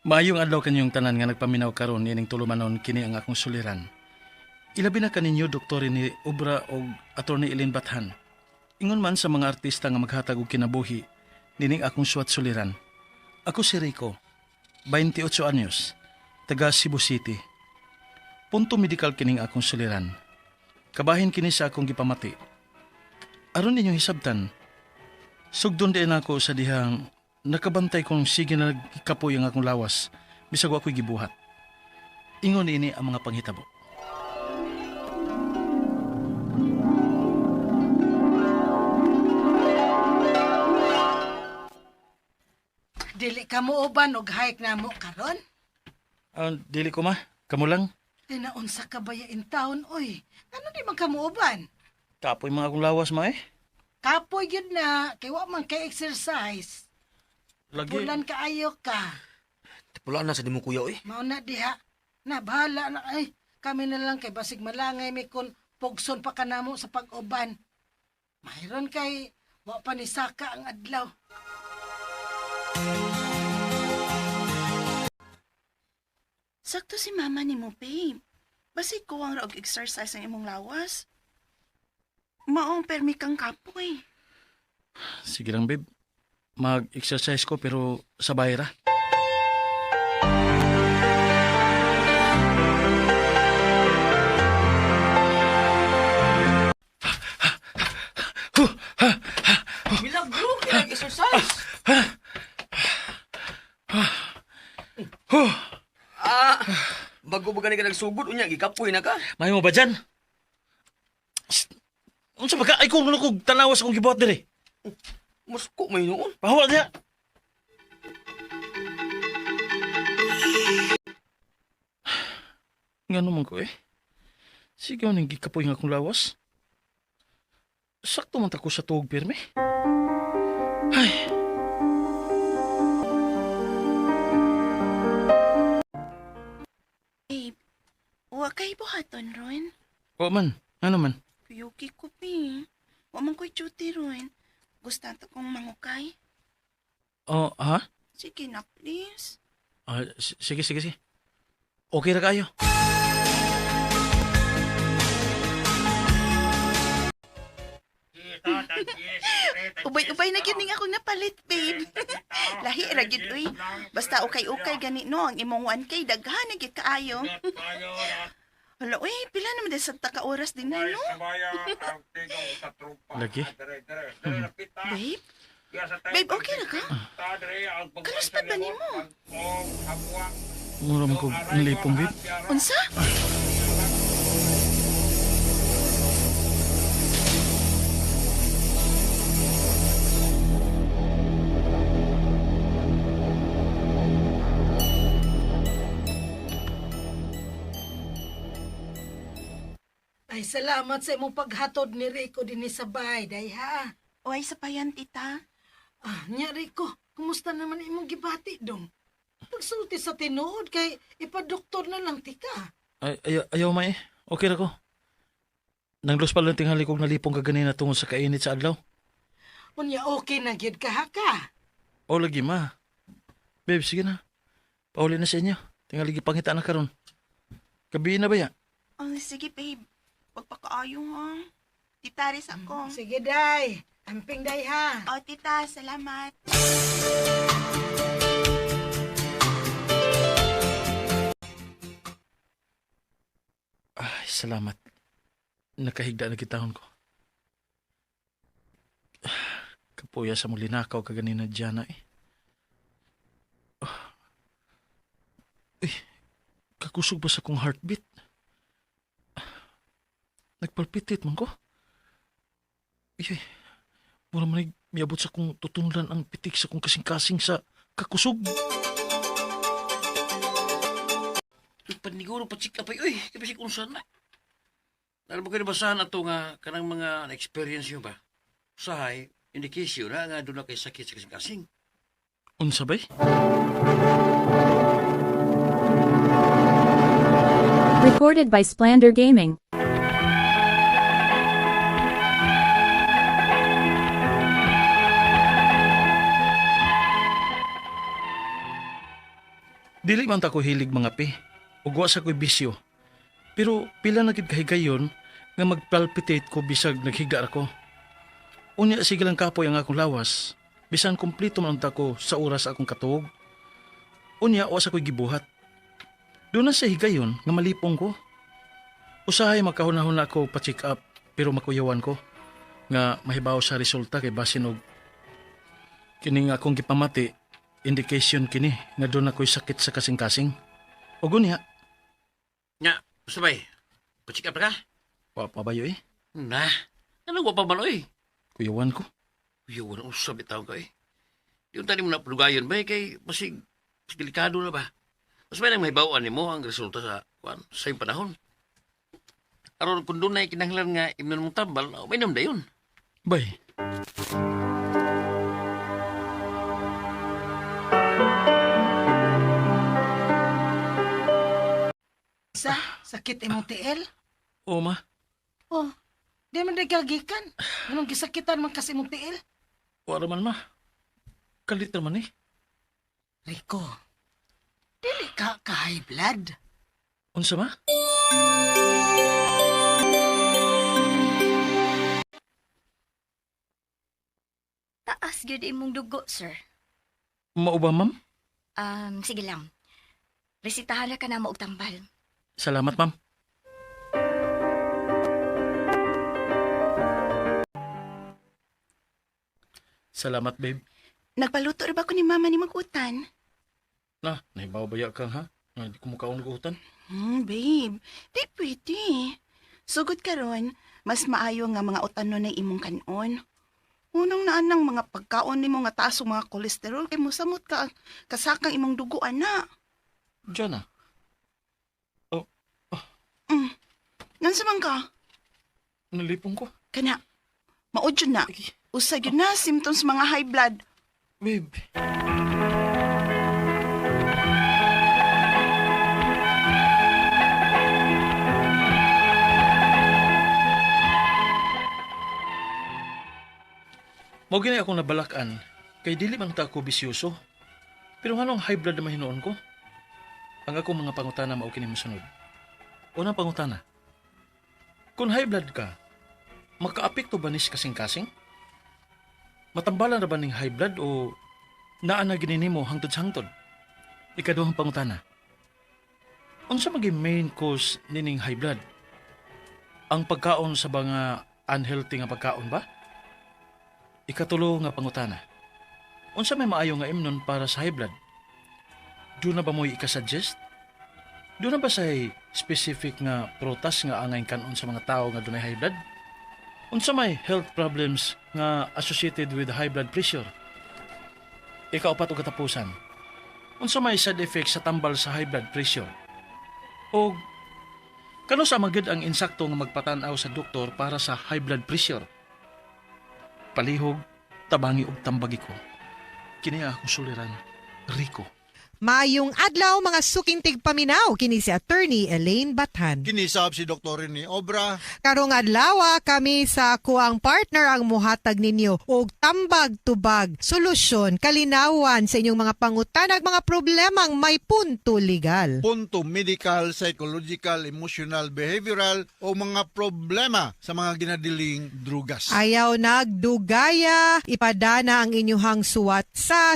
Maayong adlaw kanyong tanan nga nagpaminaw karon ining tulumanon kini ang akong suliran. Ilabi na kaninyo doktor ni Obra og Attorney Elin Bathan. Ingon man sa mga artista nga maghatag og kinabuhi nining akong suwat suliran. Ako si Rico, 28 anyos, taga Cebu City. Punto medikal kining akong suliran. Kabahin kini sa akong gipamati. Aron ninyong hisabtan, sugdon din ako sa dihang nakabantay kong sige na nagkapoy ang akong lawas bisag ako'y gibuhat. Ingon ini ang mga panghitabo. Dili ka mo uban og hike na mo karon? Dili ko ma, kamo lang. Tinaunsa ka baya in town, oy. Ano di man ka mo uban? Kapoy mga akong lawas ma eh. Kapoy yun na, kay wa man kay exercise. Lagi. Pulan kaayo ka. Wala na sa di mo kuya eh. Mao na diha. Na, bahala na ay. Kami na lang kay basig malangay mi kun pugson pa kanamo sa pag-uban. Mayroon kay wa pa ni saka ang adlaw. Sakto si mama ni mo, babe. Basig ko ang og exercise ang imong lawas. Maong permi kang kapoy. Sige lang babe. Mag-exercise ko pero sa bayra. Milagro, kinag-exercise. Bago ba gani ka nagsugod, unya, gikapoy na ka. May mo ba dyan? Unsa ba ka? Ay kung kog tanawas akong gibuhat dire. Musko may noon. Pahawal niya. Nga naman ko eh. Sigaw ning gikapoy nga akong lawas. Sakto man tako sa tuog pirmi. Ay. Babe, wa kay buhaton, Ron. O man, ano man. Kuyuki ko, pi. Wa man ko'y duty, Ron. Gusto nato kong mangukay. Oh, ha? Sige na, please. Sige, sige, sige. Okay ra kayo. Ubay-ubay na gyud ning akong napalit, babe. Lahi ra gyud uy. Basta ukay-ukay gani no ang imong 1K daghan na gyud kaayo. Hala, uy, pila naman din sa taka oras din na, no? Lagi? Babe? Babe, okay na ka? Kanos pa ba nimo? Mura man ko nilipong bit. Unsa? Ay, salamat sa imong paghatod ni Rico dinhi sa bahay, day ha. Uy, sa payan, tita. Nya Rico, kumusta naman imong gibati dong? Pagsulti sa tinuod kay ipadoktor na lang tika. Ayaw ma eh. Okay ra ko. Nanglos pa lang tinghali kong nalipong kaganina tungod sa kainit sa adlaw. Unya okay na gyud ka ha ka. O lagi ma. Babe, sige na. Pauli na sa inyo. Tingali gipangita na karon. Gabi na ba ya? Oh, sige, babe. Pagpakaayo, ha? Tita, ris ako. Sige day, amping day ha. Oh, tita, salamat. Ay, salamat. Nakahigda na kitahon ko. Kapuya sa muli nakaw kaganina dyan na eh. Kakusog ba sa kong heartbeat? Nagpalpitit man ko. Ay, mura man miabot sa kong tutunlan ang pitik sa kong kasing-kasing sa kakusog. Paniguro pa check up ay, uy, kasi kung saan na. Alam mo kayo basahan na ito nga, kanang mga na-experience nyo ba? Usahay, indication na nga doon na kayo sakit sa kasing-kasing. Unsa bay? Recorded by Splander Gaming. Dili man ta ko hilig mga pi, ug wa sa ko'y bisyo. Pero pila na gid kahigayon nga magpalpitate ko bisag naghiga ako. Unya sige lang kapoy ang akong lawas, bisan kumpleto man ta ko sa oras akong katuog. Unya wa sa ko'y gibuhat. Doon na sa higayon nga malipong ko. Usahay makahunahon ako pa-check up pero makuyawan ko nga mahibaw sa resulta kay basin og kini nga akong gipamati indication kini nga doon ako'y sakit sa kasing-kasing. O gunya, Nya, sabay. Pa-check up na ka? wa pa ba yun eh? Nah, ano pa man oy? Kuyawan ko. Uy, wala usab bitaw ka eh. Yung tani mo na pulugayon ba kay masig delikado na ba? Mas may nang mahibawaan nimo ang resulta sa sa iyong panahon. Aron kung doon na kinahanglan nga imnon mong tambal, may nam dayon. Bay, Sakit imong tiil? o ma, Oh, di man nagkagikan. Anong gisakitan man kasi imong tiil? wa raman ma. Kalit naman eh. Rico, dili ka high blood. Unsa ma? Taas gyud imong dugo, sir. Mao ba ma'am? Sige lang. Resitahan na ka na mo og tambal. Salamat ma'am. Salamat babe. Nagpaluto ra ba ko ni mama ni magutan? Na, nahibaw baya kang ha? Na, di ko mukaon gutan. Babe, di pwede. Sugod karon, mas maayo nga mga utanon na imong kanon. Unang naanang mga pagkaon nimo nga taas ang mga kolesterol kay mosamot ka kasakang imong dugo ana. Diyan na. Nansa man ka? Nalipong ko. Kana. Maudyo na. Usa gyud na symptoms mga high blood. Babe. Mao gini akong nabalakan kay dili man ta ako bisyoso. Pero anong high blood na mahinoon ko? Ang akong mga pangutana mao kini mosunod. Unang pangutana. Kung high blood ka, makaapekto ba nis kasing-kasing? Matambalan na ba ning high blood o naa na ginini mo hangtod sa hangtod? Ikaduhang pangutana. Unsa maging main cause nining high blood? Ang pagkaon sa mga unhealthy nga pagkaon ba? Ikatulo nga pangutana. Unsa may maayo nga imnon para sa high blood? Do na ba mo ikasuggest? Do na ba say specific nga prutas nga angay kanon sa mga tao nga dunay high blood? Unsa may health problems nga associated with high blood pressure? Ikaapat ug katapusan. Unsa may side effects sa tambal sa high blood pressure? O kano sa magid ang insakto nga magpatan-aw sa doktor para sa high blood pressure? Palihog, tabangi ug tambagi ko. Kini akong suliran, Rico. Mayong adlaw mga suking tigpaminaw kini si Attorney Elaine Bathan. Kinisab si Dr. ni Obra. Karong adlaw kami sa kuang partner ang muhatag ninyo og tambag tubag, solusyon, kalinawan sa inyong mga pangutanag mga problemang may punto legal. Punto medical, psychological, emotional, behavioral o mga problema sa mga ginadiling drugas. Ayaw nagdugaya, ipadana ang inyuhang suwat sa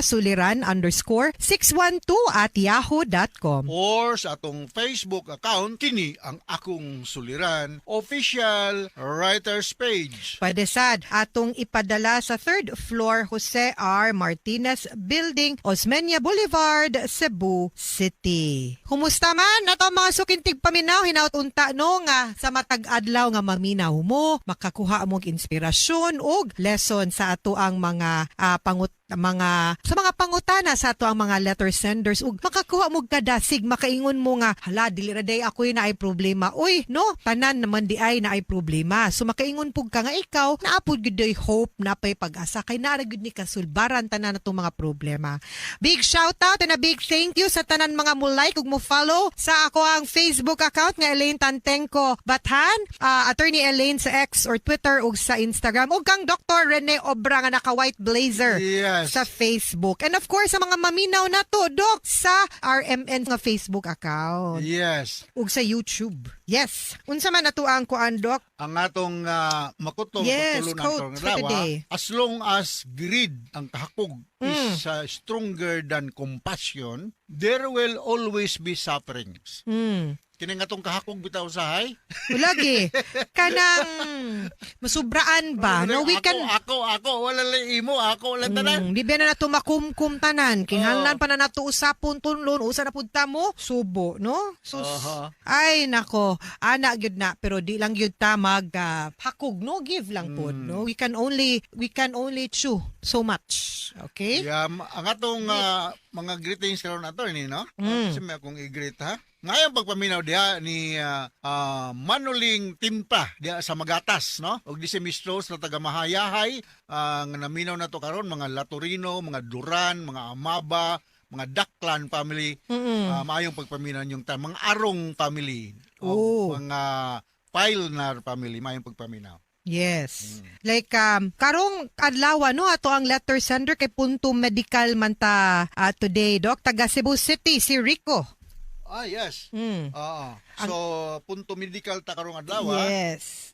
suliran_612@yahoo.com. Or sa atong Facebook account, kini ang akong suliran, official writer's page. Padesad, atong ipadala sa 3rd floor Jose R. Martinez Building, Osmeña Boulevard, Cebu City. Kumusta man ato mga sukintig paminaw, hinaut unta no nga sa matag adlaw nga maminaw mo, makakuha mo og inspirasyon ug lesson sa ato ang mga mga pangutana sa ato ang mga letter senders ug makakuha mo kadasig makaingon mo nga hala dili ra day ako'y naay problema. Uy, no, tanan naman di ay naay problema. So makaingon pug ka nga ikaw naapod gid day hope, napay pag-asa kay naa gid ni kasulbaran tanan natong mga problema. Big shout out and a big thank you sa tanan mga mo like ug mo follow sa ako ang Facebook account nga Elaine Tantenko Bathan, Attorney Elaine sa X or Twitter ug sa Instagram ug kang Dr. Rene Obra nga naka white blazer. Yeah, Yes. sa Facebook. And of course, sa mga maminaw na to, Dok, sa RMN nga Facebook account. Yes. Ug sa YouTube. Yes. Unsa man ato ang kuan, Dok? Ang atong makutong Yes, pagtulo ng quote atong for adlaw, today. as long as greed ang kahakog is stronger than compassion, there will always be sufferings. Kini nga tong kahakog bitaw usahay. Lagi. Kanang masubraan ba? No, we can... Ako, wala lang imo, ako lang tanan. Di ba na nato makumkum tanan? Kinahanglan pa na nato usapon tunlon, usa na pud ta mo, subo, no? Sus. Ay nako, ana gyud na pero di lang gyud ta mag hakog, no? Give lang pud, no? We can only chew so much. Okay? Yeah, ang atong mga greetings karon ato ni, no? Kasi may akong i-greet ha. Ngayon pagpaminaw diha ni Manuling Timpa diha sa Magatas, no? Og di si Mistros na taga Mahayahay, nga naminaw na to karon mga Latorino, mga Duran, mga Amaba, mga Daklan family. Maayong pagpaminaw yung mga Arong family. Mga Pilnar family, maayong pagpaminaw. Yes. Like karong adlaw no ato ang letter sender kay Punto Medical man ta today, Doc, taga Cebu City si Rico. Yes. So, Punto Medical ta karong adlaw. Yes.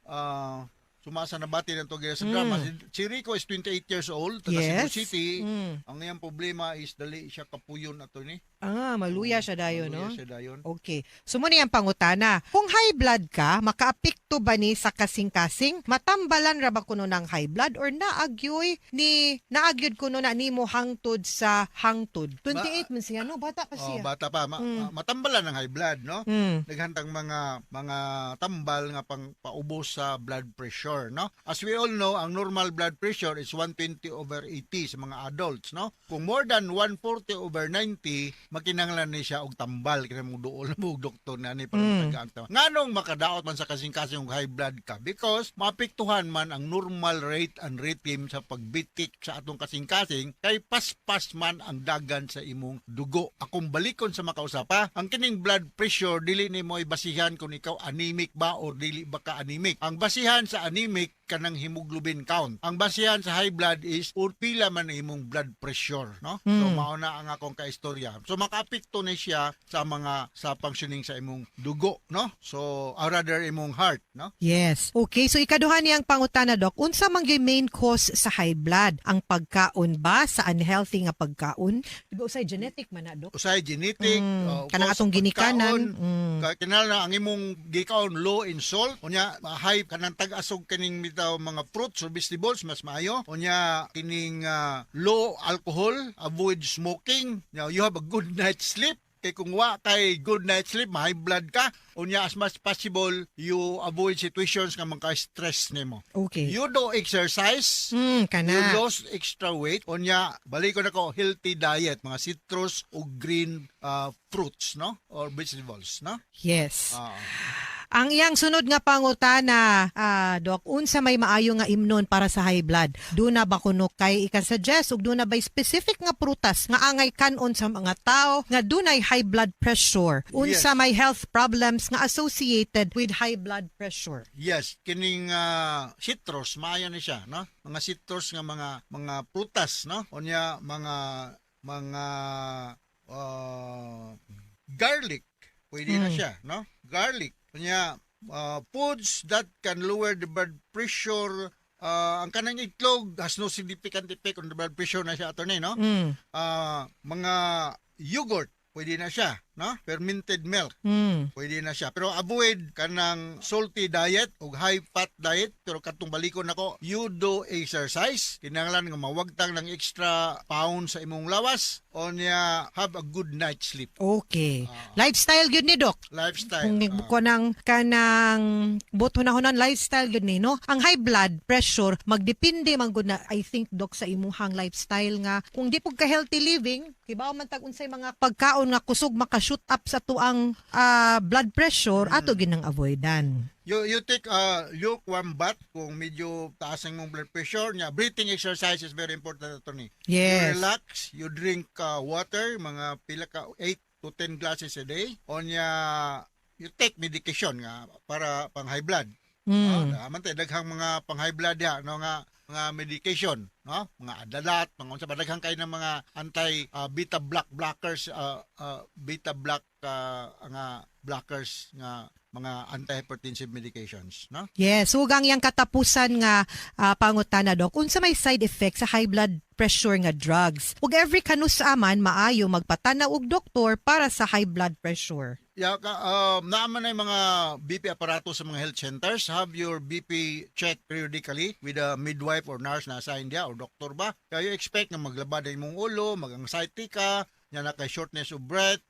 Sumasa na bati ng tugay sa drama. Si Rico is 28 years old, taga Cebu Yes. City. Ang iyang problema is dali siya kapuyon ato ni. Maluya siya dayon, no? Maluya siya dayon. Okay. So muna yung pangutana. Kung high blood ka, makaapekto ba ni sa kasing-kasing? Matambalan ra ba kuno ng high blood or naagyod kuno na nimo hangtod sa hangtod? 28 man siya, no? Bata pa siya. Bata pa. Matambalan ng high blood, no? Naghantang mga tambal nga pang paubos sa blood pressure, no? As we all know, ang normal blood pressure is 120/80 sa mga adults, no? Kung more than 140/90, makinanglan ni siya og tambal kaya mo duol mo doktor na ni para matagaan. Nganong makadaot man sa kasing-kasing og high blood ka because maapektuhan man ang normal rate and rhythm sa pagbitik sa atong kasing-kasing kay paspas man ang dagan sa imong dugo. Akong balikon sa makausapa, ang kining blood pressure dili nimo basihan kung ikaw anemic ba o dili ba ka anemic. Ang basihan sa anemic kanang hemoglobin count. Ang basihan sa high blood is pila man imong blood pressure, no? So mao na ang akong kaistorya. So makaapekto na siya sa functioning sa imong dugo, no? So or rather imong heart, no? Yes. Okay, so ikaduha niyang pangutana, Doc. Unsa man gyud main cause sa high blood? Ang pagkaon ba sa unhealthy nga pagkaon? Di ba usay genetic man na, Doc? Usay genetic, kanang atong ginikanan. Kinahanglan na ang imong gikaon low in salt, unya high kanang tag-asog kaning bitaw mga fruits or vegetables mas maayo. Unya kining low alcohol, avoid smoking. Now you have a good night's sleep. Kay kung wa kay good night's sleep, high blood ka, unya as much possible you avoid situations nga magka-stress nimo. Okay. You do exercise, kana. you lose extra weight, unya balik ko na ko healthy diet, mga citrus o green fruits, no? Or vegetables, no? Yes. Ang iyang sunod nga pangutana, Doc, unsa may maayo nga imnon para sa high blood? Duna ba kuno kay ika-suggest ug duna ba specific nga prutas nga angay kanon sa mga tao nga dunay high blood pressure? Unsa may health problems nga associated with high blood pressure? Yes, kining citrus maayo ni siya, no? Mga citrus nga mga prutas, no? Unya mga garlic, pwede na siya, no? Garlic. Kanya, foods that can lower the blood pressure, ang kanang itlog has no significant effect on the blood pressure na siya ato ni, no? Mga yogurt, pwede na siya, no? Fermented milk, pwede na siya. Pero avoid kanang salty diet o high fat diet. Pero katong balikon nako, you do exercise. Kinahanglan nga mawagtang ng extra pound sa imong lawas. O niya, have a good night's sleep. Okay. Lifestyle gyud ni, Doc. Lifestyle. Kung kanang buto na hunan lifestyle gyud ni, no? Ang high blood pressure magdepende man gud na, I think, Doc, sa imuhang lifestyle nga kung di pug ka healthy living, kibaw man tag unsay mga pagkaon nga kusog maka-shoot up sa tuang blood pressure, ato ginang avoidan. You take lukewarm bath kung medyo taas ang mong blood pressure niya. Breathing exercise is very important ito ni. Yes. You relax, you drink water, mga pila ka 8 to 10 glasses a day. O niya, you take medication nga para pang high blood. Daghang mga pang high blood ya, no nga medication, no? Mga adalat, mga unsa ba daghang kay ng mga anti beta blockers, beta nga blockers nga mga antihypertensive medications, no? Yes, sugang yang katapusan nga pangutana dok unsa may side effect sa high blood pressure nga drugs. Ug every kanus aman maayo magpatanaw og doktor para sa high blood pressure. Naaman na yung mga BP aparato sa mga health centers. Have your BP checked periodically with a midwife or nurse na assigned dia or doktor ba? Kaya you expect na maglabad ang imong ulo, mag-anxiety ka, nya na kay shortness of breath,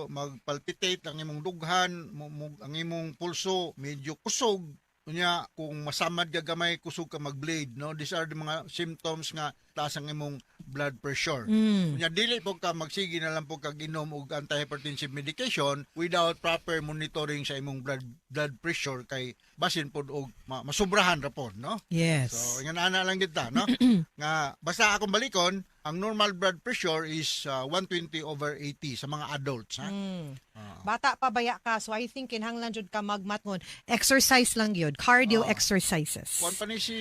magpalpitate ang imong dughan, ang imong pulso medyo kusog. Kunya kung masamad ka gamay kusog ka mag-bleed, no? These are the mga symptoms nga taas ang imong blood pressure. Kunya dili po ka magsige na lang po kag inom og antihypertensive medication without proper monitoring sa imong blood pressure kay basin pod og masubrahan ra pod, no? Yes. So ingon ana lang kita, no? Nga basta akong balikon, ang normal blood pressure is 120/80 sa mga adults, ha? Bata pa baya ka, so I think kinahanglan jud ka magmatngon. Exercise lang yun, cardio exercises. Kuan pa ni si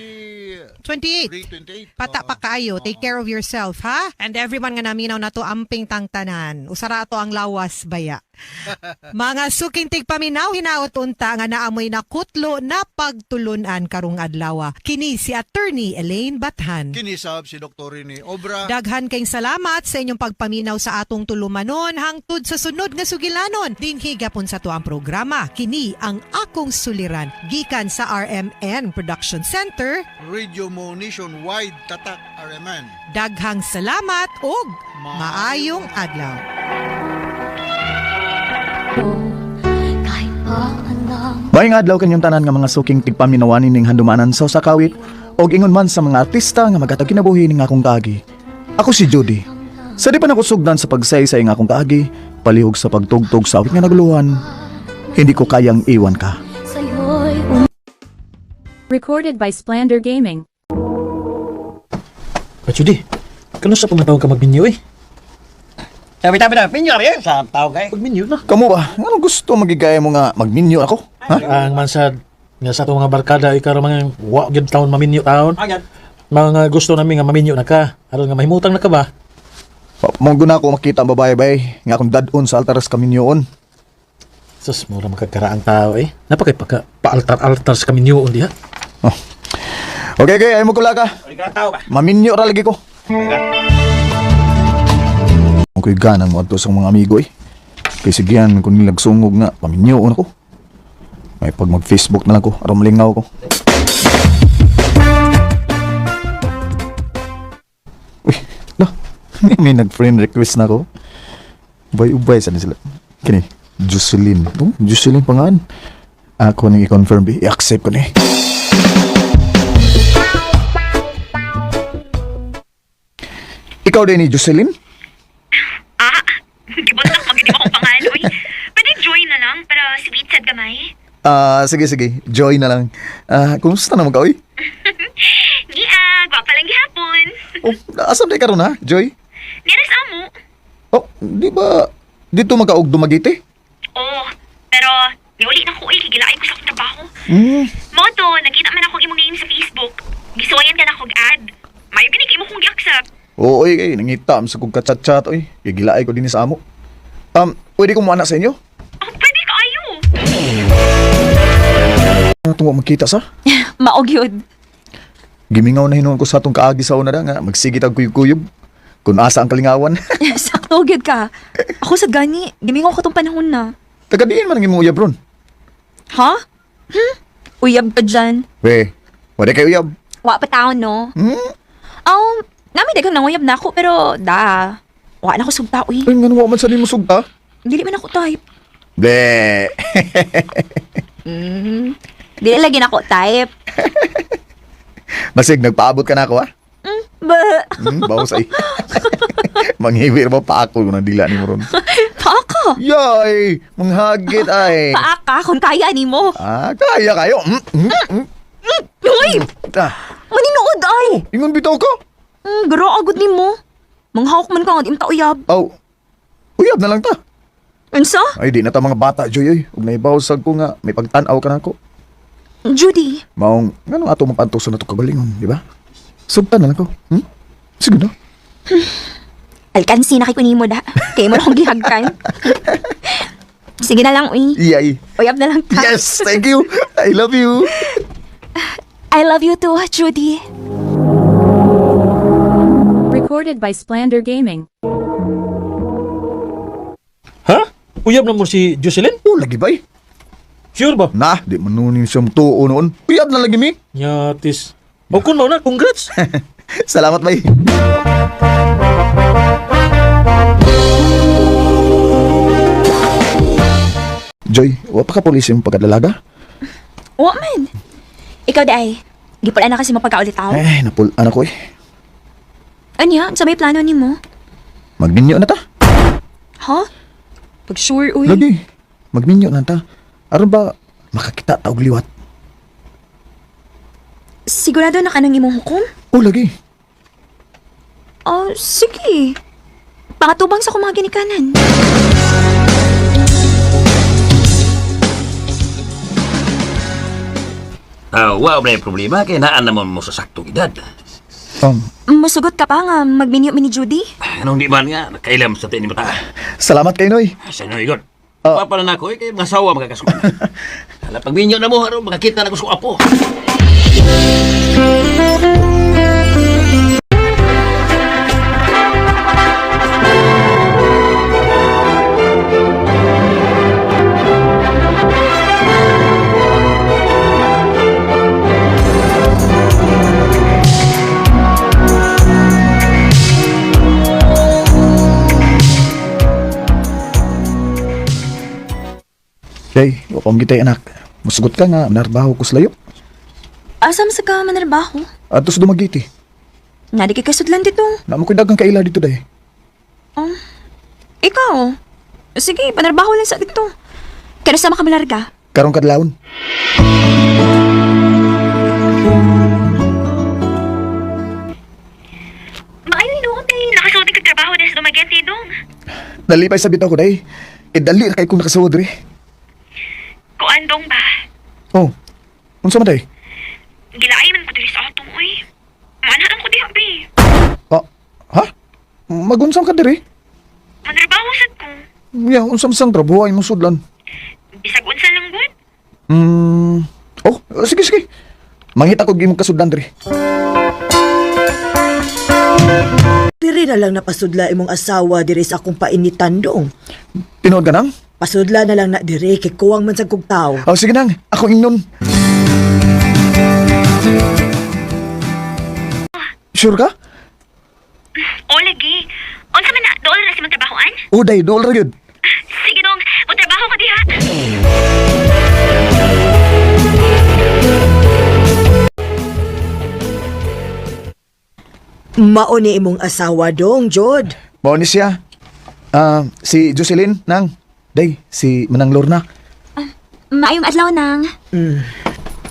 28. 28. Pata pa kayo, take care of yourself, ha? And everyone nga naminaw na to amping tangtanan. Usara to ang lawas baya. Mga suking tigpaminaw, hinaot unta nga naamoy na kutlo na pagtulunan karong adlaw. Kini si Attorney Elaine Bathan. Kinisab si Dr. ni Obra. Daghan kayong salamat sa inyong pagpaminaw sa atong tulumanon hangtod sa sunod nga sugilanon. Dinhi gapon sa tuang programa. Kini ang akong suliran gikan sa RMN Production Center. Radio mo nationwide tatak RMN. Daghang salamat ug maayong adlaw. Maayong adlaw kanyang tanan nga mga suking tigpaminawanin ning handumanan sa usakawit og ingon man sa mga artista nga maghatag kinabuhi ning akong kaagi. Ako si Judy. Sa di pa nakusugdan sa pagsaysay ng akong kaagi, palihog sa pagtugtog sa awit nga naguluhan, hindi ko kayang iwan ka. Recorded by Splander Gaming. Judy, kano sa pumatawag ka magminyo eh? Tabi, minyo rin sa tao kay. Magminyo na. Kamu ba? Anong gusto magigaya mo nga magminyo ako? Ha? Ang mansad, nga sa itong mga barkada, ikaw mga wak yun taon maminyo taon. Mga gusto namin nga maminyo na ka. Aron nga mahimutang na ka ba? Munggo na ako makita ang babae-bay nga akong dadon sa altaras kaminyoon. Sus, mura magkagkaraang tao eh. Napakay pa-altar sa kaminyoon diha. Oh. Okay, ayaw mo kula ka. Maminyo ra lagi ko. Ako'y ganang mo ato sa mga amigo eh. Kaya sigihan kung nilagsungog nga, paminyoon ako. May pag mag-Facebook na lang ko, aram lingaw ko. Uy, may nag-friend request na ako. Ubay-ubay sana sila. Kini, Jocelyn. Oh, Jocelyn pangaan. Ako nang i-confirm, i-accept ko na eh. Ikaw din ni Jocelyn? Gibutak magiging akong pangalan, uy. Pwede join na lang para sweet sad gamay. Sige. Joy na lang. Kumusta naman ka, oy? Gwapa lang gihapon. Oh, asam di ka ron ha, Joy? Nira sa amo. Oh, di ba dito magkaog dumagiti? Oo, pero niuli na ko, uy. Kigilain ko sa akong trabaho. Moto, nakita man akong imong name sa Facebook. Gisuwayan ka na akong ad. Mayo gini kay mo kong gi-accept. Oo, oy, nangita sa kong kachat-chat, oy. Gigilaay ko din sa amo. Pwede kong anak sa inyo? Pwede ka ayo. Tungo magkita sa? Maog yun. Gimingaw na hinuon ko sa atong kaagi sa una nga, magsigit ang kuyub-kuyub. Kung asa ang kalingawan. Sakto, gyud ka. Ako sa gani, gimingaw ko tong panahon na. Tagadiin man ang imong uyab ron. Ha? Uyab ka dyan. We, wala kayo uyab. Wa pa taon, no? Namin dagang nanguyab na ako, pero wa na ko sugta, uy. Ay, nga naman sa din mo sugta? Dili man ako type. Ble. Dili lagi na ako type. Basig, nagpaabot ka na ako, ha? Bawas ay. Manghibir mo pa ako kung nandila ni mo ron. Paaka? Yay! Manghagit ay. Paaka, kung kaya ni mo. Kaya kayo. Uy! Maninood ay! Ingon bitaw ka? Garo agad ni mo. Manghawak man ka nga, di mo ta uyab. Uyab na lang ta. Unsa? Ay, di na ta mga bata, Joy. Huwag naibawsag ko nga. May pagtanaw ka na ako. Judy, Maong, ngano ato mapantuso na to kagalingon, di ba? Sugtan na lang ko. Sige na. alkansi na kay kunimo da. Kaya mo na akong gihagkan. Sige na lang, uy. Iyay. Uyab na lang ta. Yes, thank you. I love you. I love you too, Judy. Recorded by Splander Gaming. Ha? Uyab na mo si Jocelyn? Oh, lagi ba eh? Sure ba? Nah, di manunin siyang tuo noon. Uyab na lagi mi. Yatis. O kun mo na, congrats. Salamat ba eh. Joy, wa pa ka pulis yung pagkadalaga? Oo man. Ikaw day. Gipulaan na kasi mapagkaulit ako. Napulaan ako eh. Anya, sa may plano ni mo? Magminyo na ta. Ha? Pag sure, uy. Lagi. Magminyo na ta. Aron ba makakita taog liwat? Sigurado na ka nang imong hukom? Oh, lagi. Oh, sige. Pakatubang sa kummga ginikanan. Wow, na yung problema kaya naan naman mo sa saktong edad. Masugot ka pa nga magminyo ni Judy? Anong di man nga, nakailam sa tiin mo ta. Salamat kay Noy. Sa inyo, Igor. Papa na ako, kaya mga asawa magkakasukan. Hala, pag minyo na mo, makakita na ko sa apo. Jay, wakam kita anak. Masugot ka nga, narbaho ko sa layo. Asam sa ka manarbaho? At tos dumagiti. Nadi kay kasudlan dito. Namo ko dagang kaila dito day. Ikaw? Sige, panarbaho lang sa dito. Kaya sama kami larga. Karong kadlawon. Maayo inuot eh. Nakasulti kag trabaho din sa Dumaguete, dong. Nalipay sa bitaw ko day. Dali na kay kung nakasawad rin. Kuan dong ba? Oh, unsa man day? Gilaay man ko diri sa atong, uy. Manahan ko diha, be. Ha? Magunsam ka diri? Manarbaho sad ko. Ya, unsam sang trabaho ay mo sudlan. Bisag unsa lang gud. Oh, sige sige. Mangita ko gimong kasudlan diri. Diri na lang napasudla imong asawa diri sa akong painitan dong. Tinuod ka nang? Pasudla na lang na diri kay kuwang man sa kong tao. Oh, sige nang. Ako ingnon. Sure ka? O lagi. Unsa man na dool na si mong trabahoan? Oh, day, dool ra gyud. Sige dong, magtrabaho ka diha. Mao ni imong asawa dong, Jod. Mao ni siya. Si Jocelyn nang. Day, si Manang Lorna. Maayong adlaw nang.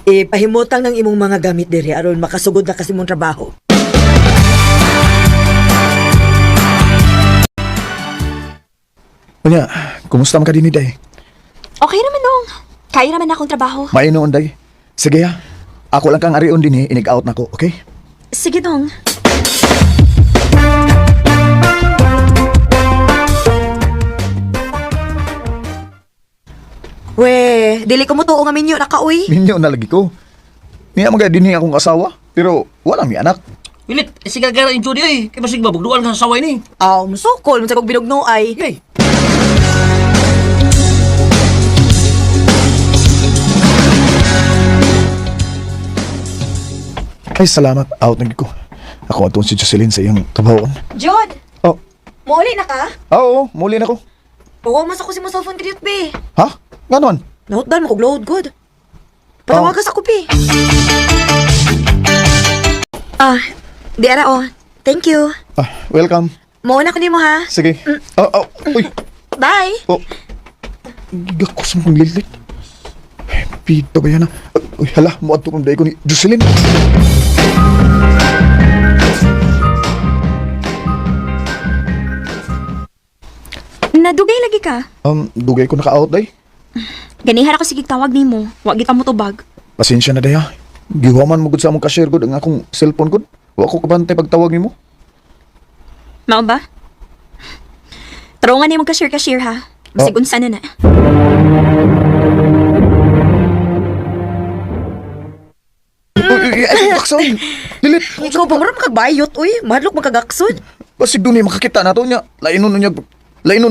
Ipahimutang ng imong mga gamit diri aron makasugod na kasi mong trabaho. Unya, kumusta man ka din ni day? Okay naman dong. Kaya naman akong trabaho. Mainoon day. Sige ha. Ako lang kang arion din inig-out na ko, okay? Sige dong. We, dili ko mo tuo nga minyo na ka, uy. Minyo na lagi ko. Niya mga din akong asawa, pero wala mi anak. Pilit, sigagara yung Judy, eh. Kaya masig mabugduan ka sa saway ni. Musukol, masag kong binugno ay. Hey. Ay, salamat. Out na ko. Ako atong si Jocelyn sa iyong trabahoon. Jod! Oh. Mauli na ka? Oo, muli na ko. Oo, mas ako si mo cellphone ka dito, be. Ha? Ganon? Nautdan mo kog load good. Patawag ka sa kupi. Di ara oh. Thank you. Welcome. Mauna ko nimo ha. Sige. Uy. Bye. Oh. Giga ko sa mga lilit. Pito ba yan Uy, hala. Muad to kong day ko ni Jocelyn. Nadugay lagi ka. Dugay ko naka-out day. Ganihara ko sige tawag nimo. Wa kita mo tubag. Pasensya na daya. Gihuman mo gud sa among cashier gud ang akong cellphone gud. Wa ko kabantay pagtawag nimo. Mao ba? Tarungan ni mong cashier ha. Basig unsa na na. Gaksod. Dilit. Ikaw ba maram kagbayot, uy? Madlok magkagaksod. Basig dunay makakita nato niya. Lainon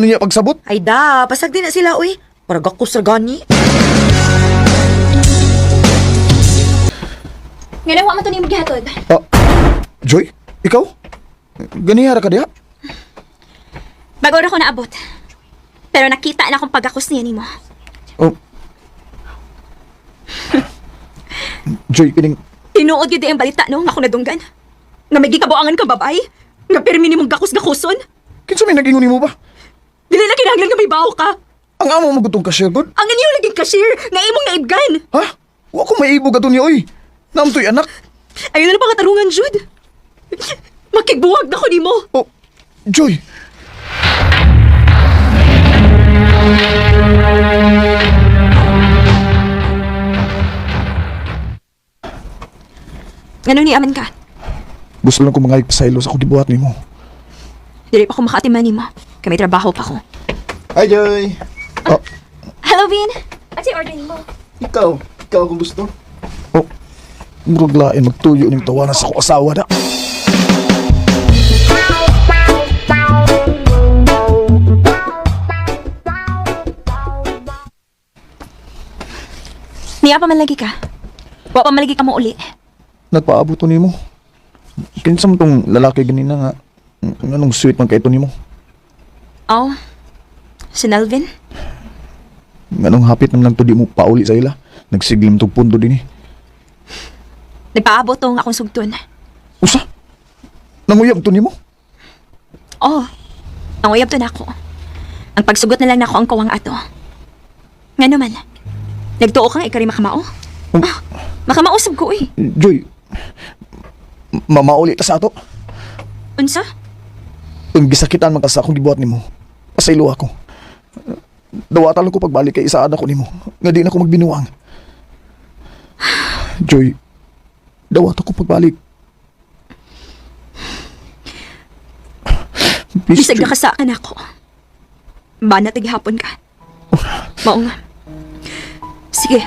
niya pagsabot. Ay da, pasag din na sila, uy. Para gakos ra gani. Nga nawa man to ni maghatod. Joy, ikaw? Ganihara ka diha? Bago ra ko naabot. Pero nakita na akong pagkakos niya nimo. Oh. Joy, kining Tinuod gyud ang balita no nga ako nadunggan. Nga may gikabuangan ka babay. Nga pirmi nimong gakos-gakoson. kinsa may nagingon nimo ba? Dili na kinahanglan nga may bawo ka. Ang amo mo gutong cashier gud? Ang inyo naging cashier nga imong naibgan. Ha? Wa ko maibog ato niya oy. Namtoy anak. Ayun na lang pangatarungan, Jude. Makigbuwag na ko nimo. Oh, Joy. Ano ni aman ka? Gusto lang ko mga ipasaylo sa akong gibuhat nimo. Dili pa ko makatiman nimo. Kami trabaho pa ko. Hi, Joy. Hello, Vin. Ano si order nimo? Ikaw akong gusto. Oh, murag lain magtuyo ning tawanan sa akong asawa na. Niya pa man lagi ka. Wa pa man lagi ka mo uli. Nagpaabot to nimo. Kinsa mo tong lalaki ganina nga anong sweet man kay to nimo. Oh, si Nelvin? Nganong hapit naman lang to di mo pauli sa ila. Nagsiglim tong pundo din eh. Nagpaabot to nga akong sugton. Usa? Nanguyab to nimo? Oh, nanguyab to na ako. Ang pagsugot na lang na ako ang kawang ato. Nga naman, nagtuo kang ikari makamao? Makamausap ko eh. Joy, mamauli ta sa ato. Unsa? Kung gisakitan man ka sa akong gibuhat nimo, pasaylo ako. Dawatan lang ko pagbalik kay isaad ako nimo, nga di na ako magbinuang. Joy, dawat ako pagbalik. Please, Bisag Joy. nakasaan ako. Banat naghapon ka. Mao nga. Sige.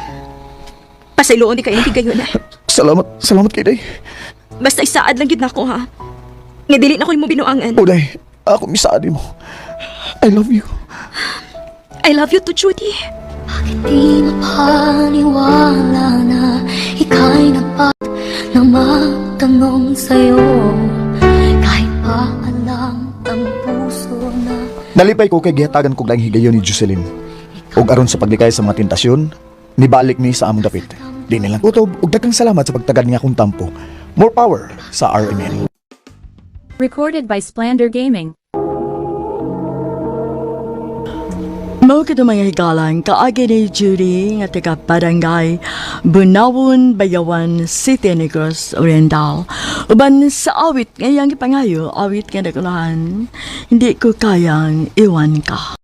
Pasayloon di kayo ng higayon na. Salamat kay Day. Basta isaad lang gid nako ha. Nga dili na ko mo binuangan. O Day, ako misaad mo. I love you. I love you too, Judy. Di mapaniwala na ika'y napat na magtanong sa'yo kahit pa alam ang puso na Nalipay ko kay gihatagan kog lang higayon ni Jocelyn. Ug aron sa paglikay sa mga tentasyon, nibalik ni sa among dapit. Di nilang utob ug daghang salamat sa pagtagad niya akong tampo. More power sa RMN. Recorded by Splander Gaming. Mao kada mga higalan kaagi ni Judy nga taga Barangay Bunawon, Bayawan City, Negros Oriental. Uban sa awit ngayang ipangayo, awit nga nagulahan, hindi ko kayang iwan ka.